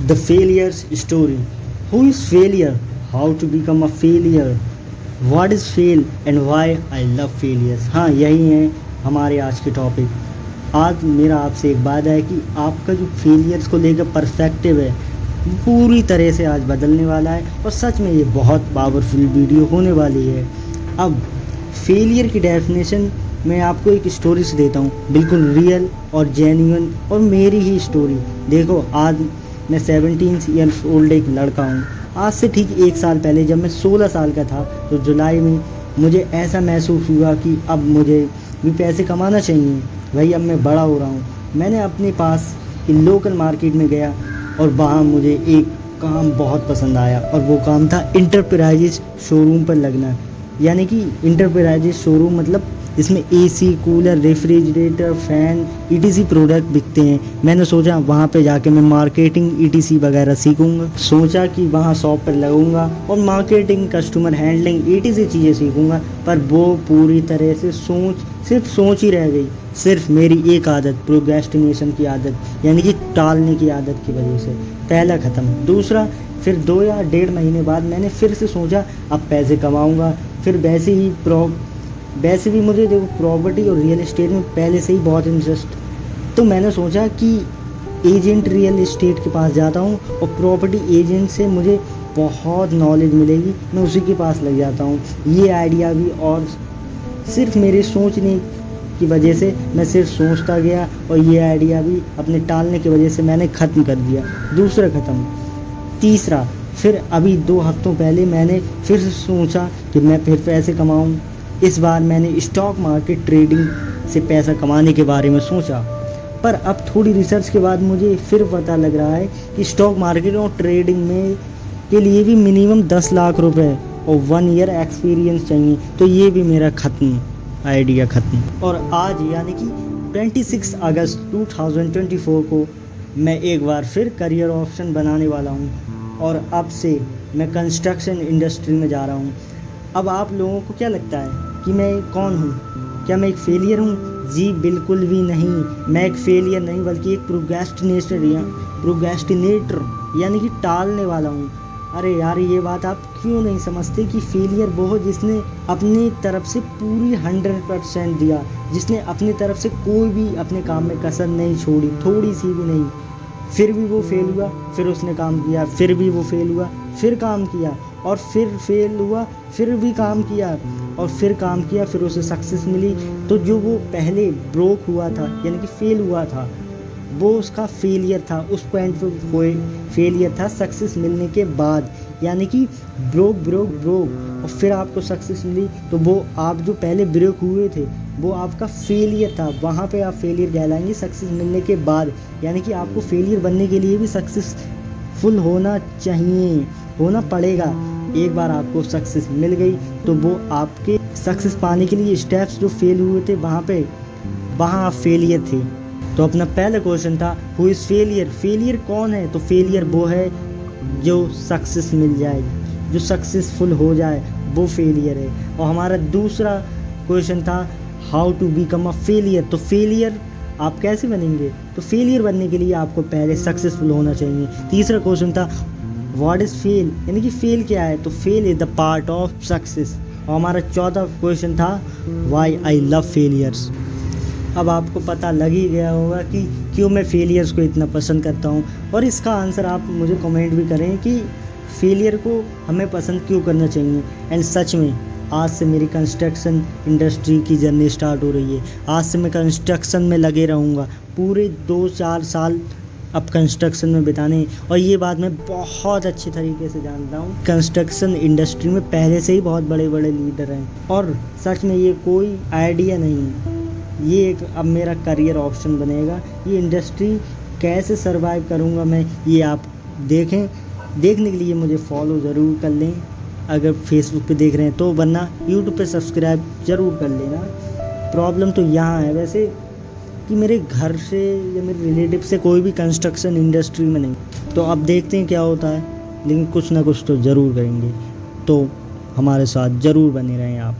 The Failure's Story. Who is failure? How to become a failure? What is fail and why I love failures? हाँ, यही है हमारे आज के topic. आज मेरा आपसे एक वादा है कि आपका जो फेलियर्स को लेकर पर्सपेक्टिव है पूरी तरह से आज बदलने वाला है और सच में ये बहुत पावरफुल वीडियो होने वाली है। अब फेलियर की डेफिनेशन मैं आपको एक स्टोरी से देता हूँ, बिल्कुल रियल और जेन्युइन और मेरी ही स्टोरी। देखो, आज मैं 17 ईयर्स ओल्ड एक लड़का हूँ। आज से ठीक 1 साल पहले जब मैं 16 साल का था तो जुलाई में मुझे ऐसा महसूस हुआ कि अब मुझे भी पैसे कमाना चाहिए। भाई, अब मैं बड़ा हो रहा हूँ। मैंने अपने पास लोकल मार्केट में गया और वहाँ मुझे एक काम बहुत पसंद आया और वो काम था इंटरप्राइजेज शोरूम पर लगना। यानी कि इंटरप्राइजेज शोरूम मतलब इसमें AC, cooler, refrigerator, fan etc product बिकते हैं। मैंने सोचा वहाँ पे जाके मैं मार्केटिंग ईटीसी वगैरह सीखूँगा। सोचा कि वहाँ शॉप पर लगूँगा और मार्केटिंग, कस्टमर हैंडलिंग ईटीसी चीज़ें सीखूँगा। पर वो पूरी तरह से सिर्फ सोच ही रह गई। सिर्फ मेरी एक आदत, प्रोक्रेस्टिनेशन की आदत, यानी कि टालने की आदत की वजह से। पहला ख़त्म। दूसरा, फिर 2 या 1.5 महीने बाद मैंने फिर से सोचा अब पैसे कमाऊँगा। फिर वैसे भी मुझे देखो प्रॉपर्टी और रियल एस्टेट में पहले से ही बहुत इंटरेस्ट, तो मैंने सोचा कि एजेंट रियल एस्टेट के पास जाता हूँ और प्रॉपर्टी एजेंट से मुझे बहुत नॉलेज मिलेगी, मैं उसी के पास लग जाता हूँ। ये आइडिया भी और सिर्फ मेरे सोचने की वजह से मैं सिर्फ सोचता गया और ये आइडिया भी अपने टालने की वजह से मैंने ख़त्म कर दिया। दूसरा ख़त्म। तीसरा, फिर अभी 2 हफ्तों पहले मैंने फिर से सोचा कि मैं फिर पैसे कमाऊँ। इस बार मैंने स्टॉक मार्केट ट्रेडिंग से पैसा कमाने के बारे में सोचा। पर अब थोड़ी रिसर्च के बाद मुझे फिर पता लग रहा है कि स्टॉक मार्केट और ट्रेडिंग में के लिए भी मिनिमम 10 लाख रुपए और 1 ईयर एक्सपीरियंस चाहिए। तो ये भी मेरा आइडिया ख़त्म। और आज यानी कि 26 अगस्त 2024 को मैं एक बार फिर करियर ऑप्शन बनाने वाला हूँ और अब से मैं कंस्ट्रक्शन इंडस्ट्री में जा रहा हूँ। अब आप लोगों को क्या लगता है कि मैं कौन हूँ? क्या मैं एक फेलियर हूँ? जी बिल्कुल भी नहीं। मैं एक फेलियर नहीं बल्कि एक प्रोक्रेस्टिनेटर यानी कि टालने वाला हूँ। अरे यार, ये बात आप क्यों नहीं समझते कि फेलियर वो है जिसने अपनी तरफ से पूरी 100% दिया, जिसने अपनी तरफ से कोई भी अपने काम में कसर नहीं छोड़ी, थोड़ी सी भी नहीं। फिर भी वो फेल हुआ, फिर उसने काम किया, फिर भी वो फेल हुआ, फिर काम किया और फिर फेल हुआ, फिर भी काम किया और फिर काम किया, फिर उसे सक्सेस मिली। तो जो वो पहले ब्रोक हुआ था यानी कि फेल हुआ था, वो उसका फेलियर था। उस पॉइंट पे कोई फेलियर था सक्सेस मिलने के बाद, यानी कि ब्रोक और फिर आपको सक्सेस मिली। तो वो आप जो पहले ब्रेक हुए थे वो आपका फेलियर था, वहाँ पे आप फेलियर कहलाएंगे सक्सेस मिलने के बाद। यानी कि आपको फेलियर बनने के लिए भी सक्सेसफुल होना चाहिए, होना पड़ेगा। एक बार आपको सक्सेस मिल गई तो वो आपके सक्सेस पाने के लिए स्टेप्स जो फेल हुए थे वहाँ आप फेलियर थे। तो अपना पहला क्वेश्चन था हु इज़ फेलियर? फेलियर कौन है? तो फेलियर वो है जो सक्सेस मिल जाए, जो सक्सेसफुल हो जाए, वो फेलियर है। और हमारा दूसरा क्वेश्चन था how to become a failure. तो फेलियर आप कैसे बनेंगे? तो फेलियर बनने के लिए आपको पहले सक्सेसफुल होना चाहिए। तीसरा क्वेश्चन था व्हाट इज़ फेल, यानी कि फेल क्या है? तो fail is the part of success. और हमारा चौथा क्वेश्चन था व्हाई आई लव फेलियर्स। अब आपको पता लग ही गया होगा कि क्यों मैं फेलियर्स को इतना पसंद करता हूँ और इसका आंसर आप मुझे कमेंट भी करें कि फेलियर को हमें पसंद क्यों करना चाहिए। एंड सच में आज से मेरी कंस्ट्रक्शन इंडस्ट्री की जर्नी स्टार्ट हो रही है। आज से मैं कंस्ट्रक्शन में लगे रहूँगा पूरे 2-4 साल अब कंस्ट्रक्शन में बिताने। और ये बात मैं बहुत अच्छे तरीके से जानता हूँ, कंस्ट्रक्शन इंडस्ट्री में पहले से ही बहुत बड़े बड़े लीडर हैं और सच में ये कोई आइडिया नहीं, ये एक अब मेरा करियर ऑप्शन बनेगा। ये इंडस्ट्री कैसे सरवाइव करूँगा मैं, ये आप देखने के लिए मुझे फॉलो ज़रूर कर लें अगर फेसबुक पे देख रहे हैं तो, वरना यूट्यूब पे सब्सक्राइब ज़रूर कर लेना। प्रॉब्लम तो यहाँ है वैसे कि मेरे घर से या मेरे रिलेटिव से कोई भी कंस्ट्रक्शन इंडस्ट्री में नहीं, तो अब देखते हैं क्या होता है, लेकिन कुछ ना कुछ तो ज़रूर करेंगे। तो हमारे साथ ज़रूर बने रहें आप।